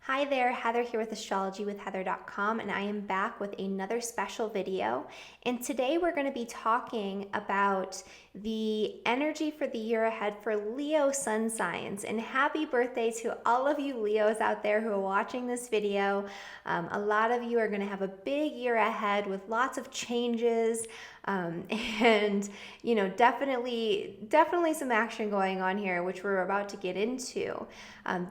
Hi there, Heather here with astrologywithheather.com, and I am back with another special video. And today we're going to be talking about the energy for the year ahead for Leo sun signs. And happy birthday to all of you Leos out there who are watching this video. A lot of you are going to have a big year ahead with lots of changes. And definitely some action going on here, which we're about to get into.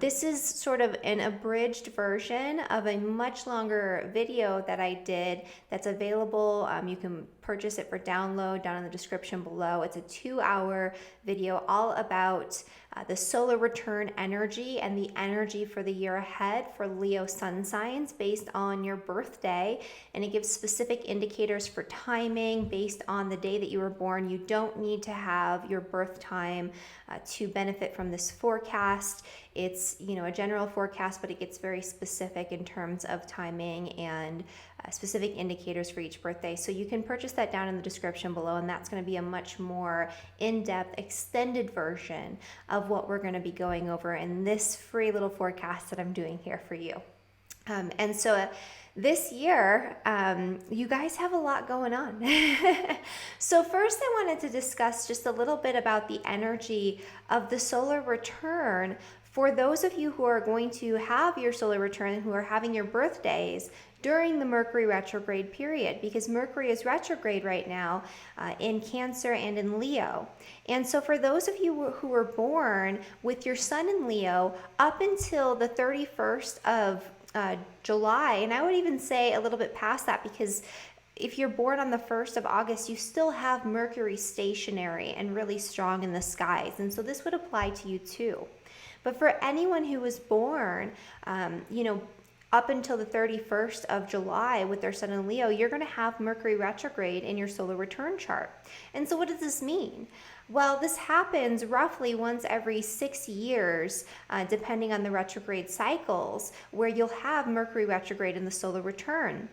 This is sort of an abridged version of a much longer video that I did that's available. You can purchase it for download down in the description below. It's a 2-hour video all about the solar return energy and the energy for the year ahead for Leo sun signs based on your birthday. And it gives specific indicators for timing based on the day that you were born. You don't need to have your birth time to benefit from this forecast. It's a general forecast, but it gets very specific in terms of timing and specific indicators for each birthday. So you can purchase that down in the description below, and that's going to be a much more in-depth, extended version of what we're going to be going over in this free little forecast that I'm doing here for you. And so this year, you guys have a lot going on. So first I wanted to discuss just a little bit about the energy of the solar return for those of you who are going to have your solar return and who are having your birthdays during the Mercury retrograde period, because Mercury is retrograde right now in Cancer and in Leo. And so for those of you who were born with your sun in Leo up until the 31st of July, and I would even say a little bit past that, because if you're born on the 1st of August, you still have Mercury stationary and really strong in the skies. And so this would apply to you too. But for anyone who was born, up until the 31st of July with their sun in Leo, you're going to have Mercury retrograde in your solar return chart. And so what does this mean? Well, this happens roughly once every 6 years, depending on the retrograde cycles, where you'll have Mercury retrograde in the solar return.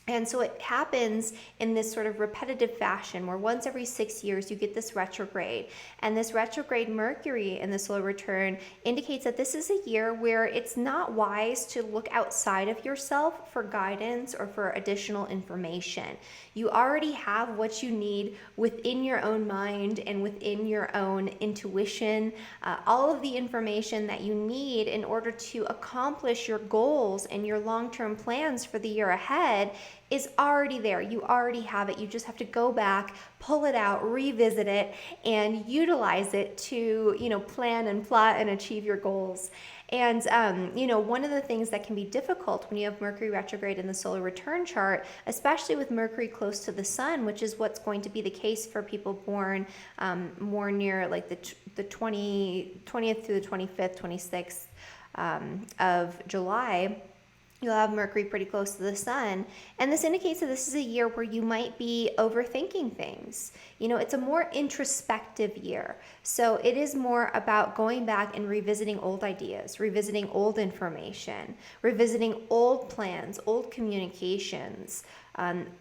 And so it happens in this sort of repetitive fashion where once every 6 years you get this retrograde. And this retrograde Mercury in the solar return indicates that this is a year where it's not wise to look outside of yourself for guidance or for additional information. You already have what you need within your own mind and within your own intuition, all of the information that you need in order to accomplish your goals and your long-term plans for the year ahead is already there. You already have it. You just have to go back, pull it out, revisit it, and utilize it to, plan and plot and achieve your goals. And, one of the things that can be difficult when you have Mercury retrograde in the solar return chart, especially with Mercury close to the sun, which is what's going to be the case for people born more near like the 20th through the 25th, 26th of July, you'll have Mercury pretty close to the sun. And this indicates that this is a year where you might be overthinking things. It's a more introspective year. So it is more about going back and revisiting old ideas, revisiting old information, revisiting old plans, old communications,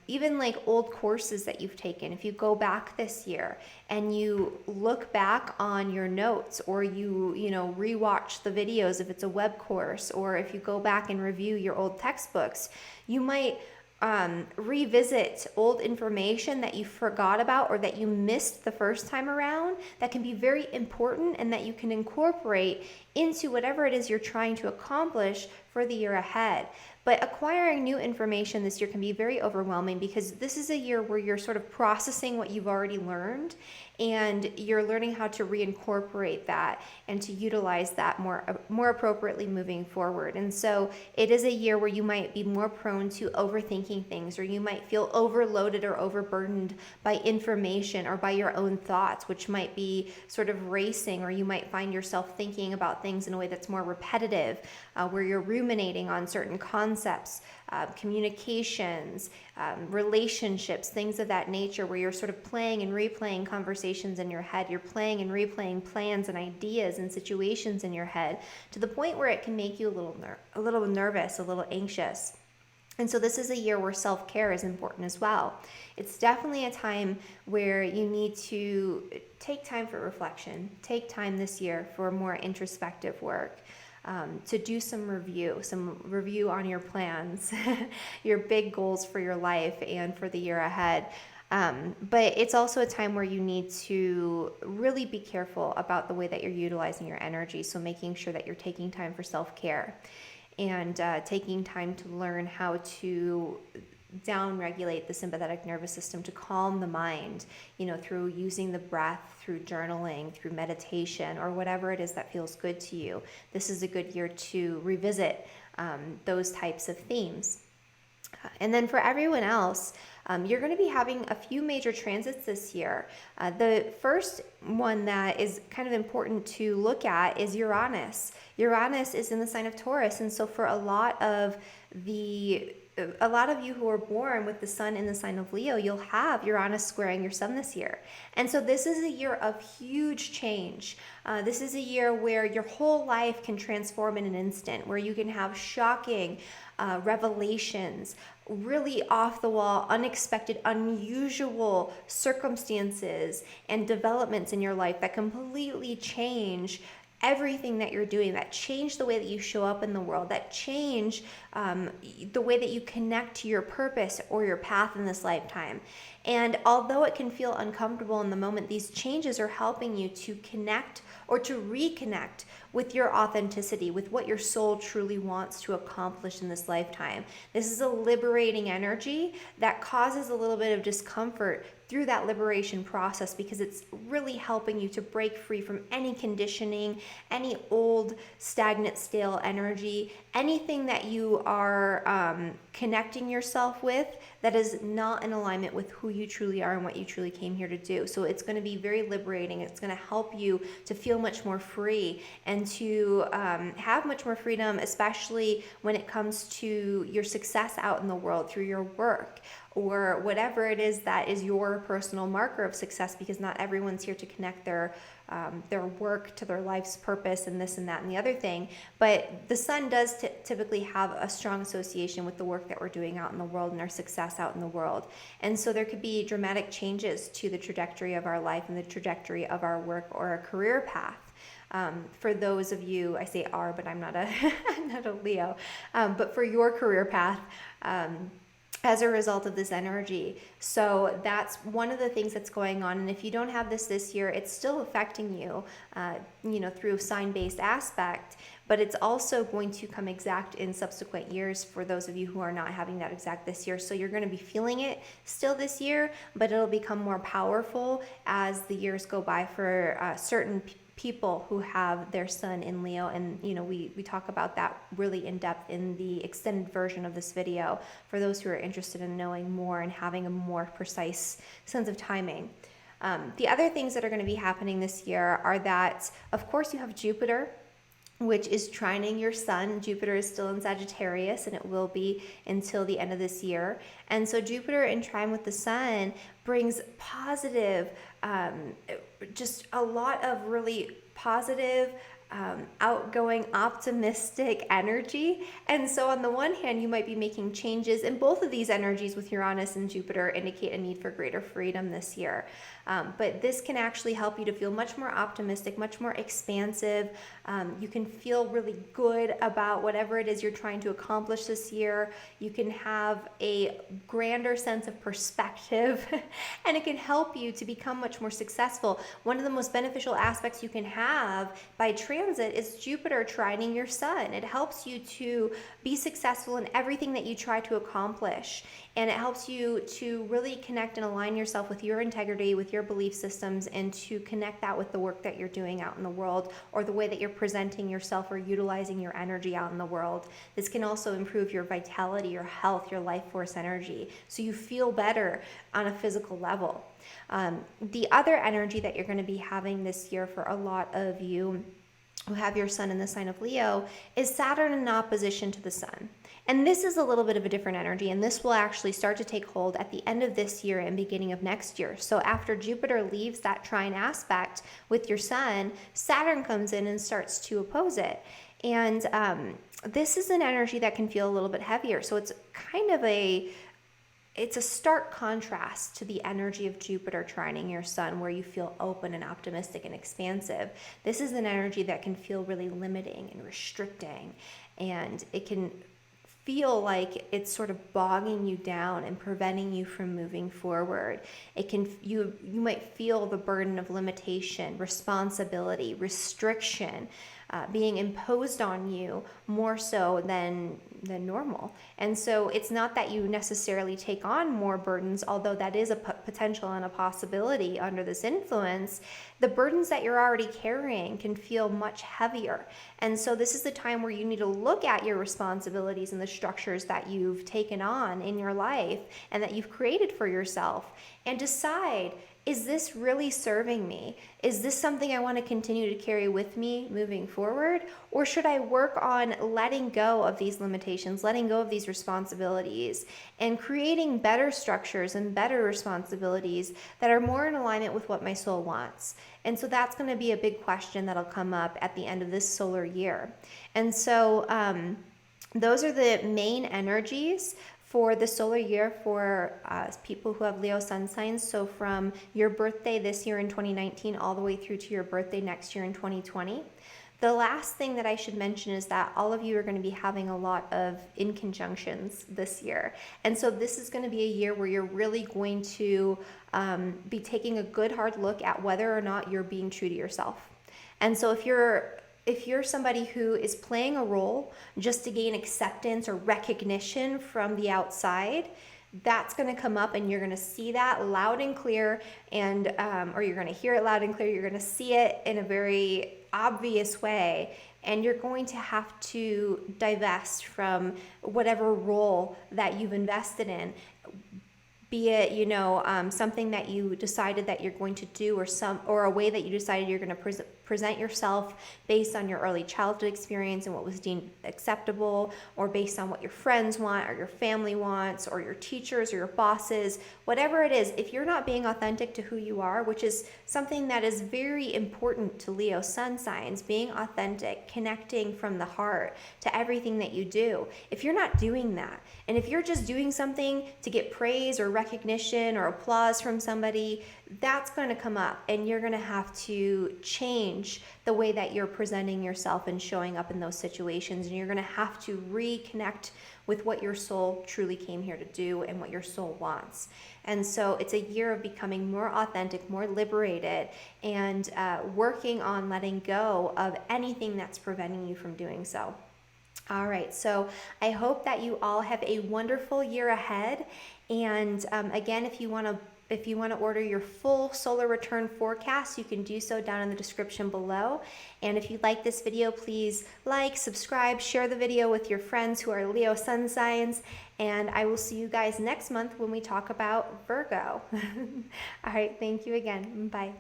even like old courses that you've taken. If you go back this year and you look back on your notes, or you rewatch the videos if it's a web course, or if you go back and review your old textbooks, you might revisit old information that you forgot about or that you missed the first time around that can be very important and that you can incorporate into whatever it is you're trying to accomplish for the year ahead. But acquiring new information this year can be very overwhelming, because this is a year where you're sort of processing what you've already learned, and you're learning how to reincorporate that and to utilize that more appropriately moving forward. And so it is a year where you might be more prone to overthinking things, or you might feel overloaded or overburdened by information or by your own thoughts, which might be sort of racing, or you might find yourself thinking about things in a way that's more repetitive, where you're ruminating on certain concepts, communications, relationships, things of that nature, where you're sort of playing and replaying conversations in your head. You're playing and replaying plans and ideas and situations in your head to the point where it can make you a little nervous, a little anxious. And so this is a year where self-care is important as well. It's definitely a time where you need to take time for reflection, take time this year for more introspective work. to do some review on your plans, your big goals for your life and for the year ahead. But it's also a time where you need to really be careful about the way that you're utilizing your energy. So making sure that you're taking time for self-care and taking time to learn how to down-regulate the sympathetic nervous system, to calm the mind, through using the breath, through journaling, through meditation, or whatever it is that feels good to you. This is a good year to revisit those types of themes. And then for everyone else, you're going to be having a few major transits this year. The first one that is kind of important to look at is Uranus. Uranus is in the sign of Taurus, and so for a lot of you who are born with the sun in the sign of Leo, you'll have Uranus squaring your sun this year. And so this is a year of huge change. This is a year where your whole life can transform in an instant, where you can have shocking revelations, really off the wall, unexpected, unusual circumstances and developments in your life that completely change everything that you're doing, that change the way that you show up in the world, that change the way that you connect to your purpose or your path in this lifetime. And although it can feel uncomfortable in the moment, these changes are helping you to connect or to reconnect with your authenticity, with what your soul truly wants to accomplish in this lifetime. This is a liberating energy that causes a little bit of discomfort through that liberation process, because it's really helping you to break free from any conditioning, any old, stagnant, stale energy, anything that you are connecting yourself with that is not in alignment with who you truly are and what you truly came here to do. So it's going to be very liberating. It's going to help you to feel much more free and to have much more freedom, especially when it comes to your success out in the world through your work, or whatever it is that is your personal marker of success, because not everyone's here to connect their work to their life's purpose and this and that and the other thing. But the sun does typically have a strong association with the work that we're doing out in the world and our success out in the world. And so there could be dramatic changes to the trajectory of our life and the trajectory of our work or our career path. For those of you, I say are, but I'm not a Leo, but for your career path, as a result of this energy. So that's one of the things that's going on. And if you don't have this year, it's still affecting you, through sign-based aspect, but it's also going to come exact in subsequent years for those of you who are not having that exact this year. So you're going to be feeling it still this year, but it'll become more powerful as the years go by for certain people who have their sun in Leo. And we talk about that really in depth in the extended version of this video for those who are interested in knowing more and having a more precise sense of timing. The other things that are going to be happening this year are that, of course, you have Jupiter, which is trining your sun. Jupiter is still in Sagittarius, and it will be until the end of this year. And so Jupiter in trine with the sun brings positive, just a lot of really positive, outgoing, optimistic energy. And so on the one hand, you might be making changes, and both of these energies with Uranus and Jupiter indicate a need for greater freedom this year. But this can actually help you to feel much more optimistic, much more expansive. You can feel really good about whatever it is you're trying to accomplish this year. You can have a grander sense of perspective, and it can help you to become much more successful. One of the most beneficial aspects you can have by transit is Jupiter trining your sun. It helps you to be successful in everything that you try to accomplish. And it helps you to really connect and align yourself with your integrity, with your belief systems, and to connect that with the work that you're doing out in the world, or the way that you're presenting yourself or utilizing your energy out in the world. This can also improve your vitality, your health, your life force energy, so you feel better on a physical level. The other energy that you're going to be having this year for a lot of you who have your sun in the sign of Leo is Saturn in opposition to the sun. And this is a little bit of a different energy, and this will actually start to take hold at the end of this year and beginning of next year. So after Jupiter leaves that trine aspect with your sun, Saturn comes in and starts to oppose it. And this is an energy that can feel a little bit heavier. So it's kind of a it's a stark contrast to the energy of Jupiter trining your sun, where you feel open and optimistic and expansive. This is an energy that can feel really limiting and restricting, and it can feel like it's sort of bogging you down and preventing you from moving forward. It can, you might feel the burden of limitation, responsibility, restriction, being imposed on you more so than normal. And so it's not that you necessarily take on more burdens, although that is a potential and a possibility under this influence. The burdens that you're already carrying can feel much heavier. And so this is the time where you need to look at your responsibilities and the structures that you've taken on in your life and that you've created for yourself, and decide, is this really serving me? Is this something I want to continue to carry with me moving forward? Or should I work on letting go of these limitations, letting go of these responsibilities, and creating better structures and better responsibilities that are more in alignment with what my soul wants? And so that's going to be a big question that'll come up at the end of this solar year. And so those are the main energies for the solar year for people who have Leo sun signs. So from your birthday this year in 2019 all the way through to your birthday next year in 2020. The last thing that I should mention is that all of you are going to be having a lot of inconjunctions this year. And so this is going to be a year where you're really going to be taking a good hard look at whether or not you're being true to yourself. And so if you're somebody who is playing a role just to gain acceptance or recognition from the outside, that's going to come up, and you're going to see that loud and clear, and or you're going to hear it loud and clear. You're going to see it in a very obvious way, and you're going to have to divest from whatever role that you've invested in, be it, you know, something that you decided that you're going to do, or a way that you decided you're going to present yourself based on your early childhood experience and what was deemed acceptable, or based on what your friends want or your family wants or your teachers or your bosses, whatever it is. If you're not being authentic to who you are, which is something that is very important to Leo sun signs, being authentic, connecting from the heart to everything that you do. If you're not doing that, and if you're just doing something to get praise or recognition or applause from somebody, that's going to come up, and you're going to have to change the way that you're presenting yourself and showing up in those situations, and you're going to have to reconnect with what your soul truly came here to do and what your soul wants. And so it's a year of becoming more authentic, more liberated, and working on letting go of anything that's preventing you from doing so. All right, so I hope that you all have a wonderful year ahead. And again, if you want to order your full solar return forecast, you can do so down in the description below. And if you like this video, please like, subscribe, share the video with your friends who are Leo sun signs. And I will see you guys next month when we talk about Virgo. All right, thank you again. Bye.